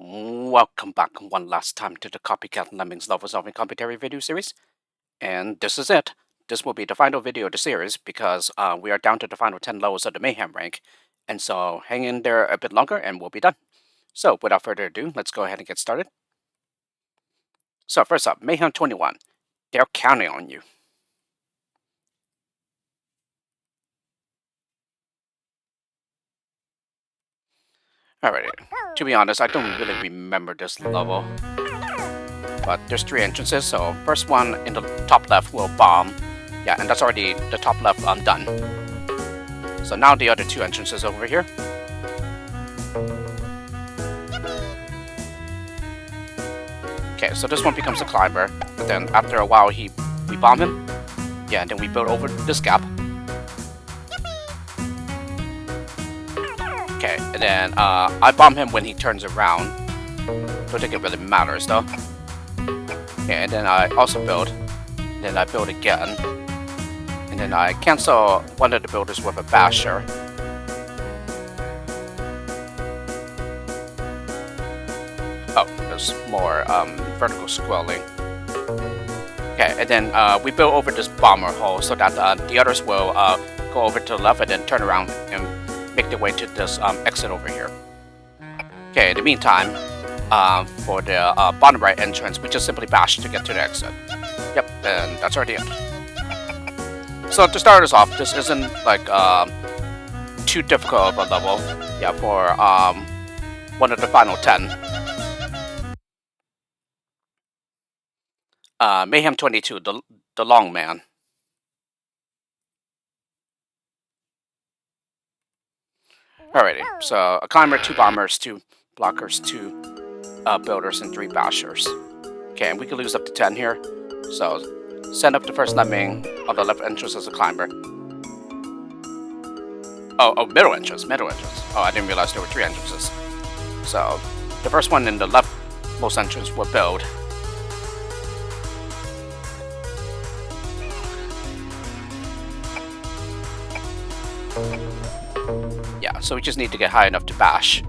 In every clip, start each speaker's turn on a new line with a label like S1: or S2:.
S1: Welcome back one last time to the Copycat Lemmings level solving commentary video series. And this is it. This will be the final video of the series because we are down to the final 10 levels of the Mayhem rank. And so hang in there a bit longer and we'll be done. So without further ado, let's go ahead and get started. So first up, Mayhem 21. They're counting on you. Alrighty, to be honest, I don't really remember this level. But there's 3 entrances, so first one in the top left will bomb. Yeah, and that's already the top left done. So now the other 2 entrances over here. Okay, so this one becomes a climber, but then after a while we bomb him. Yeah, and then we build over this gap. Okay, and then I bomb him when he turns around. Don't think it really matters though. Okay, and then I also build. And then I build again. And then I cancel one of the builders with a basher. Oh, there's more vertical scrolling. Okay, and then we build over this bomber hole so that the others will go over to the left and then turn around and make their way to this exit over here. Okay, in the meantime, for the bottom right entrance, we just simply bash to get to the exit. Yep, and that's already it. So to start us off, this isn't like too difficult of a level. Yeah, for one of the final 10. Mayhem 22, the long man. Alrighty, so a climber, 2 bombers, 2 blockers, 2 builders, and 3 bashers. Okay, and we can lose up to 10 here. So send up the first lemming on the left entrance as a climber. Oh, middle entrance. Oh, I didn't realize there were 3 entrances. So the first one in the leftmost entrance will build. Yeah, so we just need to get high enough to bash.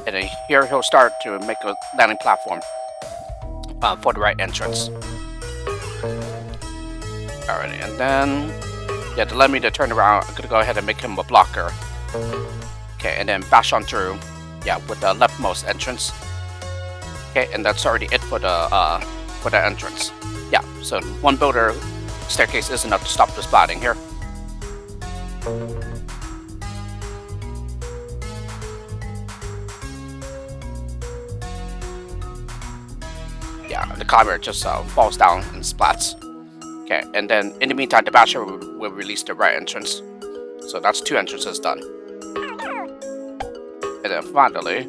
S1: And then here he'll start to make a landing platform for the right entrance. Alrighty, and then yeah, to let me to turn around, I'm gonna go ahead and make him a blocker. Okay, and then bash on through, yeah, with the leftmost entrance. Okay, and that's already it for the entrance. Yeah, so 1 builder staircase is enough to stop the splatting here. Yeah, the climber just falls down and splats. Okay, and then in the meantime, the basher will release the right entrance. So that's 2 entrances done. And then finally,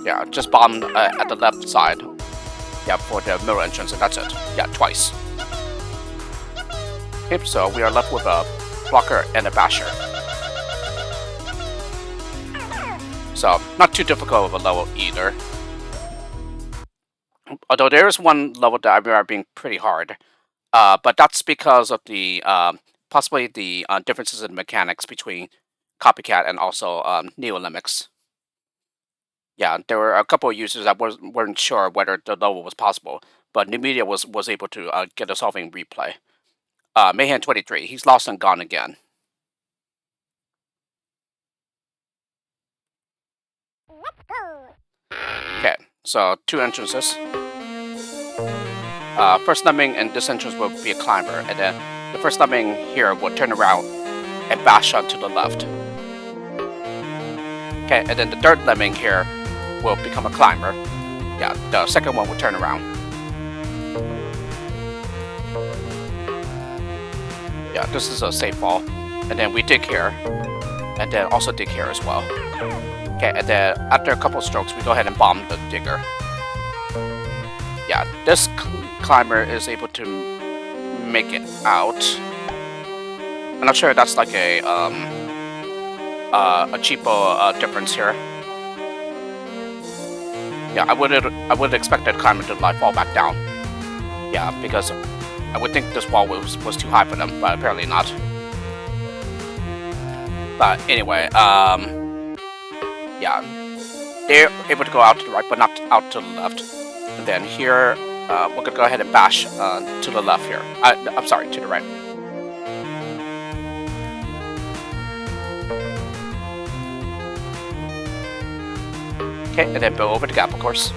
S1: yeah, just bomb at the left side. Yeah, for the middle entrance, and that's it. Yeah, twice. Okay, so we are left with a blocker and a basher. So not too difficult of a level either. Although there is one level that I remember being pretty hard. But that's because of the possibly the differences in mechanics between Copycat and also Neo-Lemmings. Yeah, there were a couple of users that weren't sure whether the level was possible, but namida was able to get a solving replay. Mayhem 23, he's lost and gone again. Okay, so 2 entrances. First lemming in this entrance will be a climber, and then the first lemming here will turn around and bash onto the left. Okay, and then the third lemming here will become a climber. Yeah, the second one will turn around. Yeah, this is a safe fall. And then we dig here, and then also dig here as well. Okay, and then after a couple strokes, we go ahead and bomb the digger. Yeah, this climber is able to make it out. I'm not sure if that's like a cheapo difference here. Yeah, I would expect that climber to like fall back down. Yeah, because I would think this wall was too high for them, but apparently not. But anyway, yeah, they're able to go out to the right, but not out to the left. And then here, we're gonna go ahead and bash to the left here. I'm sorry, to the right. Okay, and then build over the gap, of course.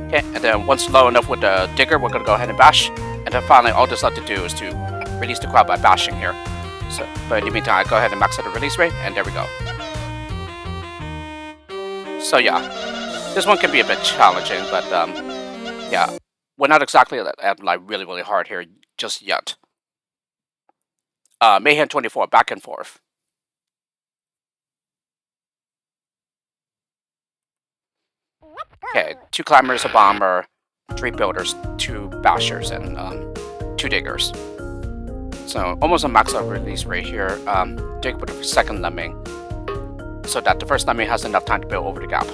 S1: Okay, and then once low enough with the digger, we're gonna go ahead and bash. And then finally, all this left to do is to release the crowd by bashing here. So, but in the meantime, I go ahead and max out the release rate, and there we go. So yeah, this one can be a bit challenging, but yeah, we're not exactly at like really hard here just yet. Mayhem 24, back and forth. Okay, 2 climbers, a bomber, 3 builders, 2 bashers, and 2 diggers. So almost a max out release rate here. Dig with the second lemming, so that the first lemming has enough time to build over the gap.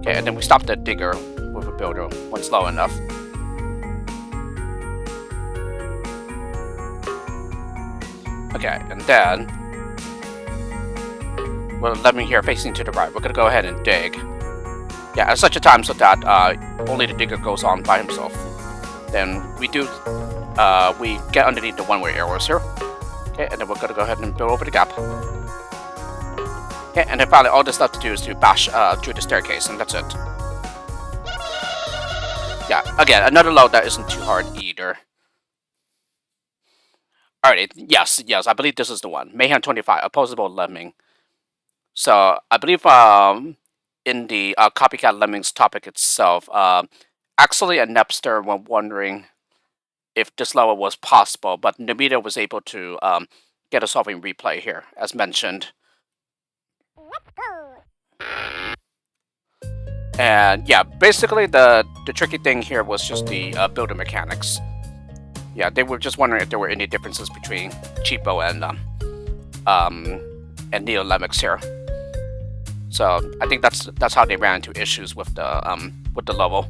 S1: Okay, and then we stop the digger with a builder when slow enough. Okay, and then with a lemming here facing to the right, we're gonna go ahead and dig. Yeah, at such a time so that only the digger goes on by himself. Then we get underneath the one-way arrows here. Okay, and then we're gonna go ahead and build over the gap. Okay, and then finally all this left to do is to bash through the staircase, and that's it. Yeah, again, another load that isn't too hard either. Alright, yes, I believe this is the one. Mayhem 25, opposable lemming. So I believe in the Copycat Lemmings topic itself, Akseli and Nepster were wondering if this level was possible, but Namida was able to get a solving replay here, as mentioned. And yeah, basically the tricky thing here was just the builder mechanics. Yeah, they were just wondering if there were any differences between Cheapo and Neo Lemmings here. So I think that's how they ran into issues with the level.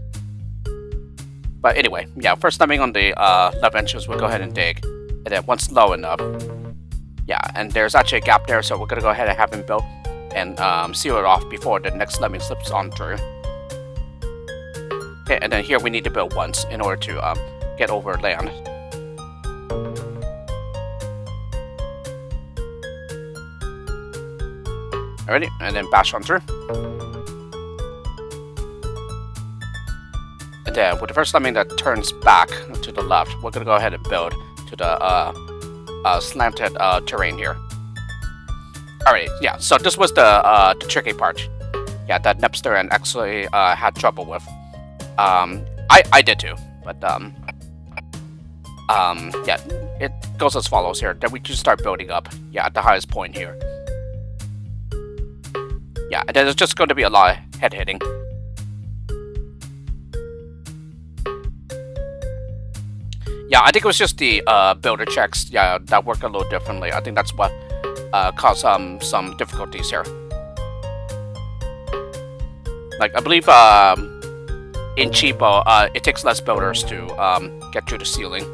S1: But anyway, yeah, first lemming on the left entrance, we'll go ahead and dig, and then once low enough, yeah, and there's actually a gap there, so we're gonna go ahead and have him build and seal it off before the next lemming slips on through. Okay, and then here we need to build once in order to get over land. Alrighty, and then bash on through. And then with the first lemming that turns back to the left, we're gonna go ahead and build to the slanted terrain here. Alright, yeah, so this was the tricky part. Yeah, that Nepster and Akseli had trouble with. I did too, but yeah, it goes as follows here. Then we just start building up, yeah, at the highest point here. Yeah, and then there's just going to be a lot of head hitting. Yeah, I think it was just the builder checks, yeah, that worked a little differently. I think that's what caused some difficulties here. Like, I believe in Cheapo, it takes less builders to get through the ceiling.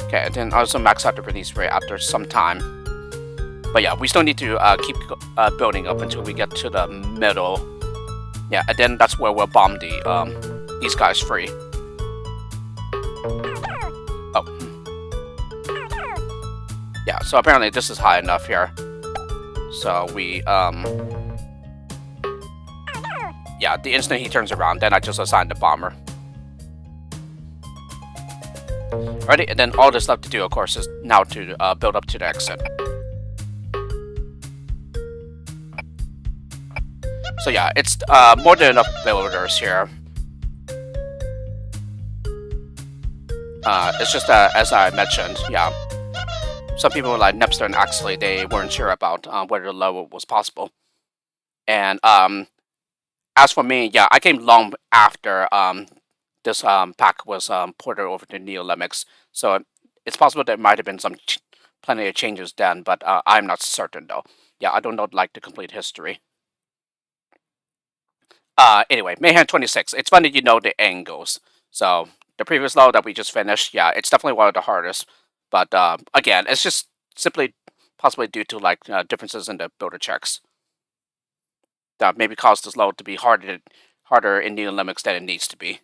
S1: Okay, and then also max out the release rate after some time. But yeah, we still need to keep building up until we get to the middle. Yeah, and then that's where we'll bomb these guys free. Oh. Yeah, so apparently this is high enough here. So we, yeah, the instant he turns around, then I just assign the bomber. Alrighty, and then all that's left to do, of course, is now to build up to the exit. So yeah, it's more than enough builders here. It's just as I mentioned, yeah, some people like Nepster and Akseli, they weren't sure about whether the level was possible. And as for me, yeah, I came long after this pack was ported over to Neo Lemmings, so it's possible there might have been plenty of changes then, but I'm not certain though. Yeah, I don't know like the complete history. Anyway, Mayhem 26. It's funny you know the angles. So the previous level that we just finished, yeah, it's definitely one of the hardest. But again, it's just simply possibly due to like differences in the builder checks that maybe caused this load to be harder in Neo Limits than it needs to be.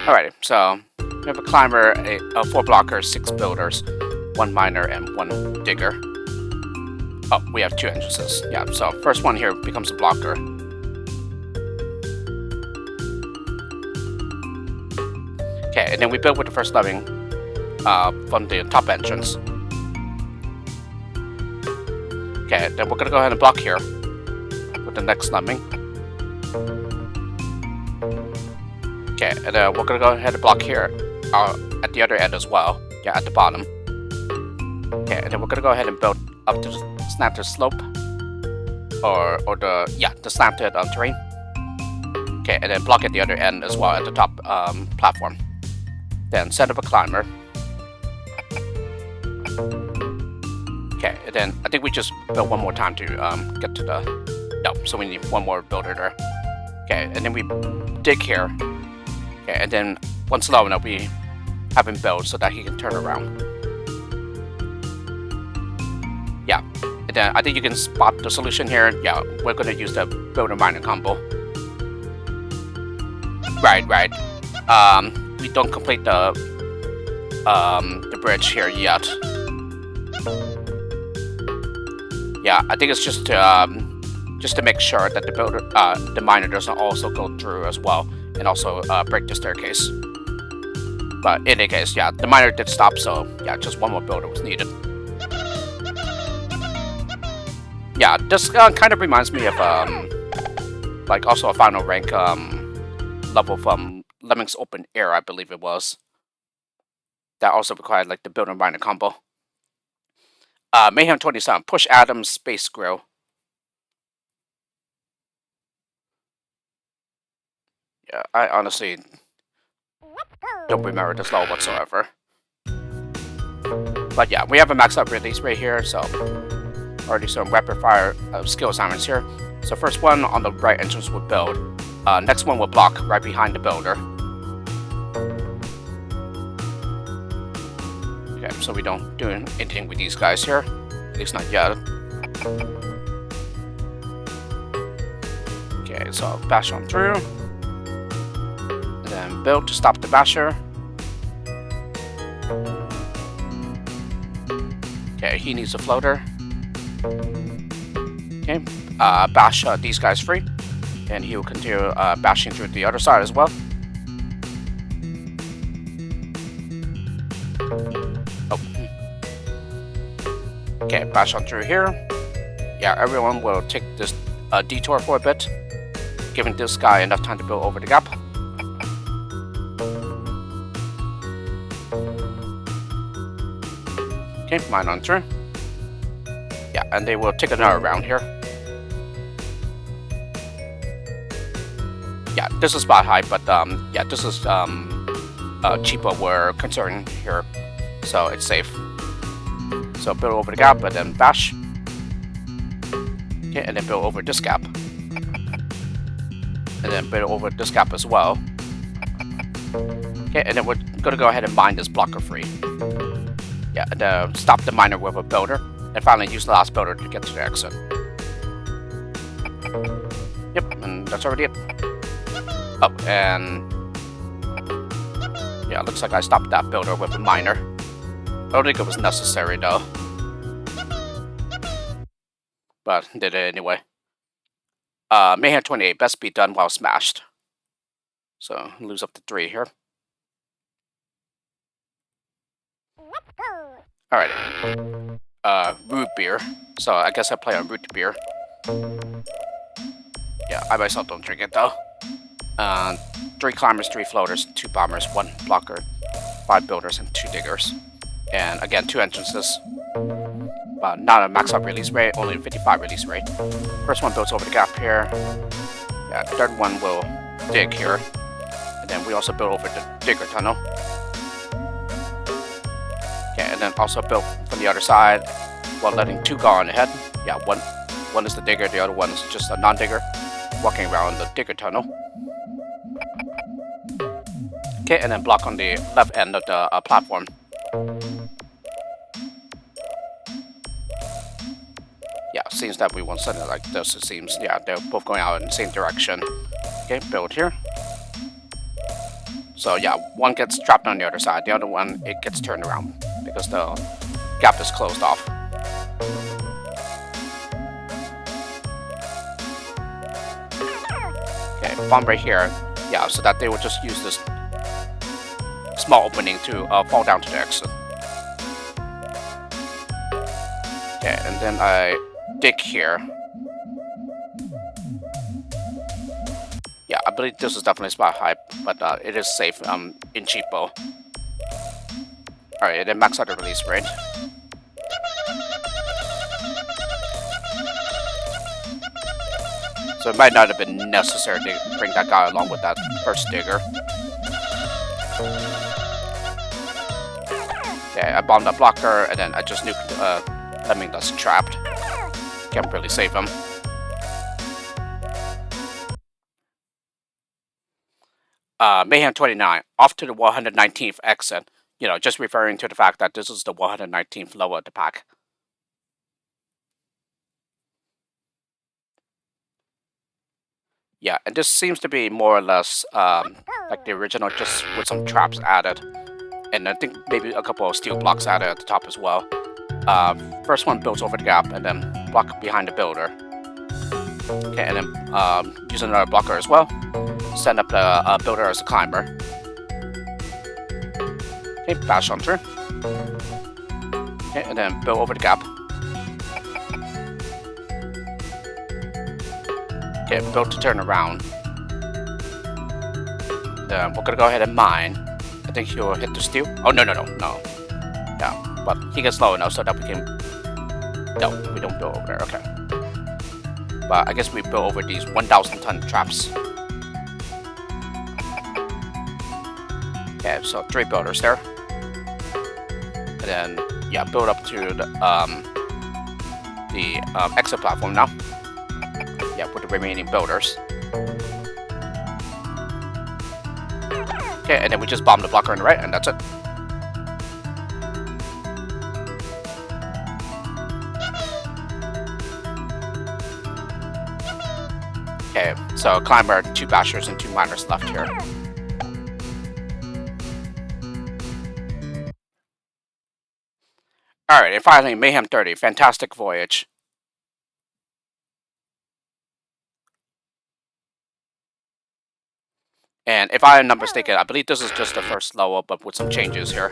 S1: Alrighty, so we have a climber, a 4 blocker, 6 builders, 1 miner, and 1 digger. Oh, we have 2 entrances. Yeah, so first one here becomes a blocker. Okay, and then we build with the first lemming from the top entrance. Okay, then we're gonna go ahead and block here with the next lemming. Okay, and then we're gonna go ahead and block here at the other end as well. Yeah, at the bottom. Okay, and then we're gonna go ahead and build up to the slanted slope, or the slanted terrain. Okay, and then block at the other end as well at the top platform. Then set up a climber. Okay, and then I think we just build one more time to get to the... No, so we need one more builder there. Okay, and then we dig here. Okay, and then once low enough, we have him build so that he can turn around. Yeah, and then I think you can spot the solution here. Yeah, we're going to use the builder miner combo. Right. We don't complete the bridge here yet. Yeah, I think it's just to make sure that the miner doesn't also go through as well and also break the staircase. But in any case, yeah, the miner did stop, so yeah, just one more builder was needed. Yeah, this kind of reminds me of like also a final rank level from Lemmings Open Air, I believe it was. That also required like the builder miner combo. Mayhem 27, push Adam's space grill. Yeah, I honestly don't remember this level whatsoever. But yeah, we have a max up release right here, so already some rapid fire skill assignments here. So first one on the right entrance will build. Next one will block right behind the builder. Okay, so we don't do anything with these guys here, at least not yet. Okay, so bash on through, and then build to stop the basher. Okay, he needs a floater. Okay, bash these guys free, and he will continue bashing through the other side as well. Oh. Okay, bash on through here. Yeah, everyone will take this detour for a bit, giving this guy enough time to build over the gap. Okay, mine on through. Yeah, and they will take another round here. Yeah, this is spot high, but yeah, this is Cheapo we're considering here, so it's safe. So build over the gap, and then bash. Okay, and then build over this gap, and then build over this gap as well. Okay, and then we're gonna go ahead and mine this blocker free. Yeah, and stop the miner with a builder, and finally use the last builder to get to the exit. Yep, and that's already it. Oh, and yeah, looks like I stopped that builder with a miner. I don't think it was necessary though, but did it anyway. Mayhem 28, best be done while smashed. So lose up to 3 here. Alright. Root beer. So I guess I play on root beer. Yeah, I myself don't drink it though. 3 climbers, 3 floaters, 2 bombers, 1 blocker, 5 builders, and 2 diggers. And again, 2 entrances. Not a max up release rate, only a 55 release rate. First one builds over the gap here. Yeah, the third one will dig here. And then we also build over the digger tunnel. Okay, and then also build from the other side while letting 2 go on ahead. Yeah, one is the digger, the other one is just a non-digger, walking around the digger tunnel. Okay, and then block on the left end of the platform. seems that we want something like this. It seems, yeah, they're both going out in the same direction. Okay, build here. So yeah, one gets trapped on the other side, the other one, it gets turned around because the gap is closed off. Okay, bomb right here. Yeah, so that they will just use this small opening to fall down to the exit. Okay, and then I dig here. Yeah, I believe this is definitely spot high, but it is safe in Cheapo. Alright, then max out the release rate. So it might not have been necessary to bring that guy along with that first digger. Okay, I bombed that blocker, and then I just nuked Lemming that's trapped. Can't really save him. Mayhem 29, off to the 119th exit. You know, just referring to the fact that this is the 119th lower of the pack. Yeah, and this seems to be more or less like the original, just with some traps added. And I think maybe a couple of steel blocks added at the top as well. First one builds over the gap, and then block behind the builder. Okay, and then use another blocker as well. Send up the builder as a climber. Okay, bash on through. Okay, and then build over the gap. Okay, build to turn around. Then we're gonna go ahead and mine. I think he'll hit the steel. Oh, no. Yeah, but he gets low enough so that we can... No, we don't build over there, okay. But I guess we build over these 1,000-ton traps. Okay, so 3 builders there. And then, yeah, build up to the exit platform now. Yeah, with the remaining builders. Okay, and then we just bomb the blocker on the right, and that's it. Okay, so climber, 2 bashers, and 2 miners left here. Alright, and finally, Mayhem 30, fantastic voyage. And if I am not mistaken, I believe this is just the first level, but with some changes here.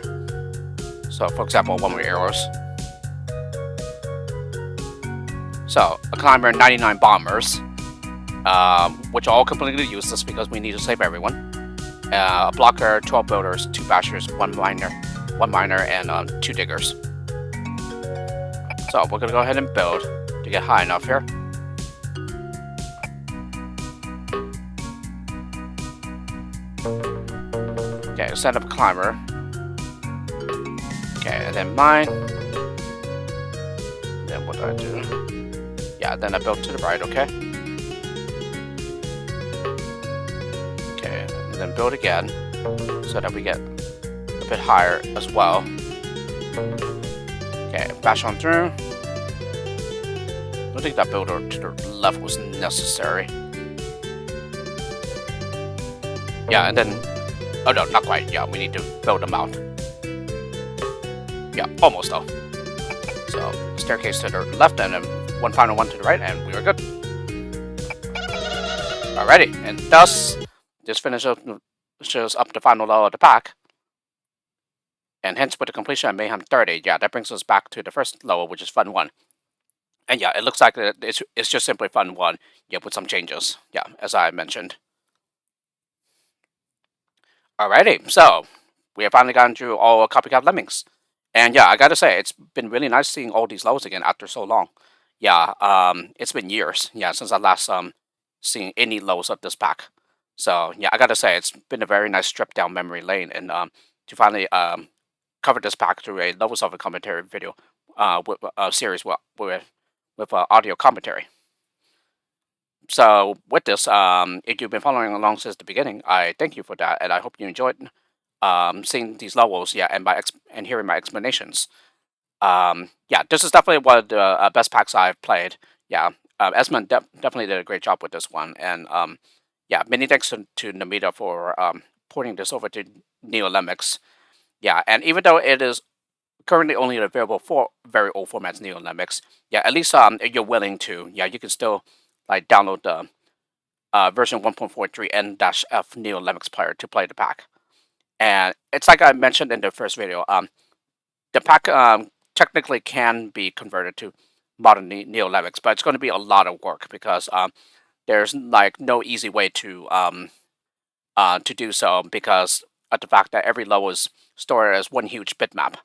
S1: So, for example, 1 more arrows. So, a climber, 99 bombers, which are all completely useless because we need to save everyone. A blocker, 12 builders, 2 bashers, 1 miner, and 2 diggers. So, we're gonna go ahead and build to get high enough here. Okay, set up a climber. Okay, and then mine. Then what do I do? Yeah, then I build to the right, okay? Okay, and then build again, so that we get a bit higher as well. Okay, bash on through. I don't think that builder to the left was necessary. Yeah, and then... Oh no, not quite. Yeah, we need to build them out. Yeah, almost though. So, staircase to the left and then 1 final one to the right, and we are good. Alrighty, and thus, this finishes up the final level of the pack. And hence, with the completion of Mayhem 30, yeah, that brings us back to the first level, which is Fun 1. And yeah, it looks like it's just simply Fun 1, yeah, with some changes, yeah, as I mentioned. Alrighty, so we have finally gotten through all Copycat Lemmings. And yeah, I gotta say, it's been really nice seeing all these levels again after so long. Yeah, it's been years, yeah, since I last seen any levels of this pack. So yeah, I gotta say, it's been a very nice trip down memory lane, and to finally cover this pack through a levels of a commentary video, with a series with audio commentary. So with this, if you've been following along since the beginning, I thank you for that, and I hope you enjoyed seeing these levels, yeah, and hearing my explanations. Yeah, this is definitely one of the best packs I've played, Yeah, Essman definitely did a great job with this one, and yeah, many thanks to Namida for porting this over to Neo Lemmings. Yeah, and even though it is currently only available for very old formats Neo Lemmings, yeah, at least if you're willing to, yeah, you can still like download the version 1.43 N-F Neo Lemmings player to play the pack. And it's like I mentioned in the first video, the pack technically can be converted to modern Neo Lemmings, but it's going to be a lot of work because there's like no easy way to do so because of the fact that every level is stored as one huge bitmap.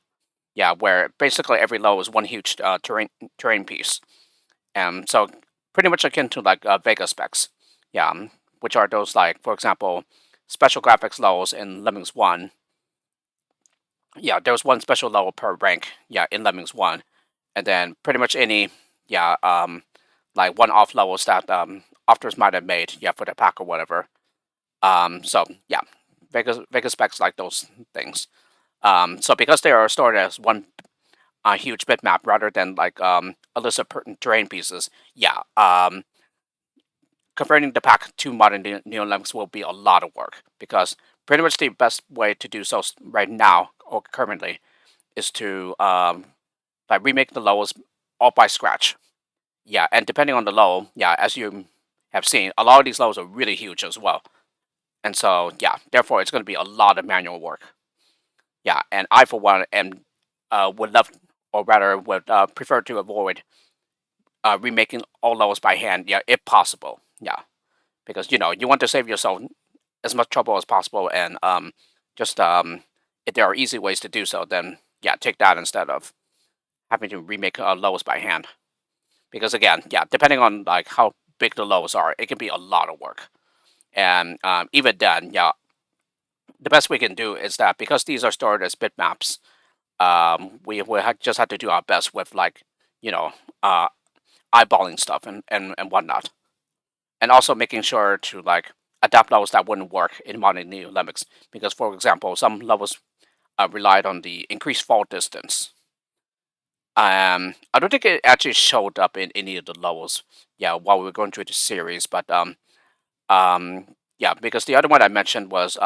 S1: Yeah, where basically every level is one huge terrain piece, and so pretty much akin to like Vega specs. Yeah, which are those like, for example, special graphics levels in Lemmings One. Yeah, there's one special level per rank. Yeah, in Lemmings One, and then pretty much any like one-off levels that authors might have made. Yeah, for the pack or whatever. So yeah, Vega specs like those things. So because they are stored as one huge bitmap rather than like a list of pertinent terrain pieces, yeah, converting the pack to modern Neo Lemmings will be a lot of work because pretty much the best way to do so right now or currently is to like remake the levels all by scratch. Yeah, and depending on the level, yeah, as you have seen, a lot of these levels are really huge as well. And so, yeah, therefore, it's going to be a lot of manual work. Yeah, and I, for one, am would love, or rather, would prefer to avoid remaking all levels by hand. Yeah, if possible. Yeah, because you want to save yourself as much trouble as possible, and just if there are easy ways to do so, then yeah, take that instead of having to remake levels by hand. Because again, yeah, depending on like how big the levels are, it can be a lot of work. And even then, yeah, the best we can do is that because these are stored as bitmaps, we will just have to do our best with like you know uh, eyeballing stuff and whatnot, and also making sure to like adapt levels that wouldn't work in modern Neo Lemmings. Because for example, some levels relied on the increased fall distance. I don't think it actually showed up in any of the levels. Yeah, while we were going through the series, but yeah, because the other one I mentioned was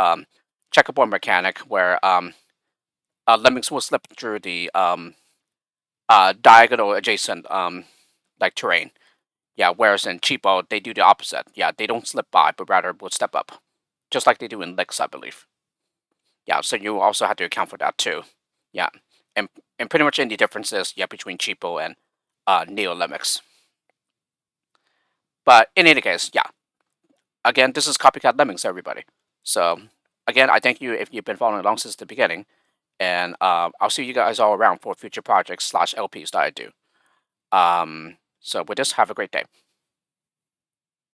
S1: checkerboard mechanic, where lemmings will slip through the diagonal adjacent like terrain. Yeah, whereas in Cheapo they do the opposite. Yeah, they don't slip by, but rather will step up, just like they do in Licks, I believe. Yeah, so you also have to account for that too. Yeah, and pretty much any differences, yeah, between Cheapo and Neo Lemmings. But in any case, yeah. Again, this is Copycat Lemmings, everybody. So again, I thank you if you've been following along since the beginning, and I'll see you guys all around for future projects / LPs that I do. So with this, have a great day.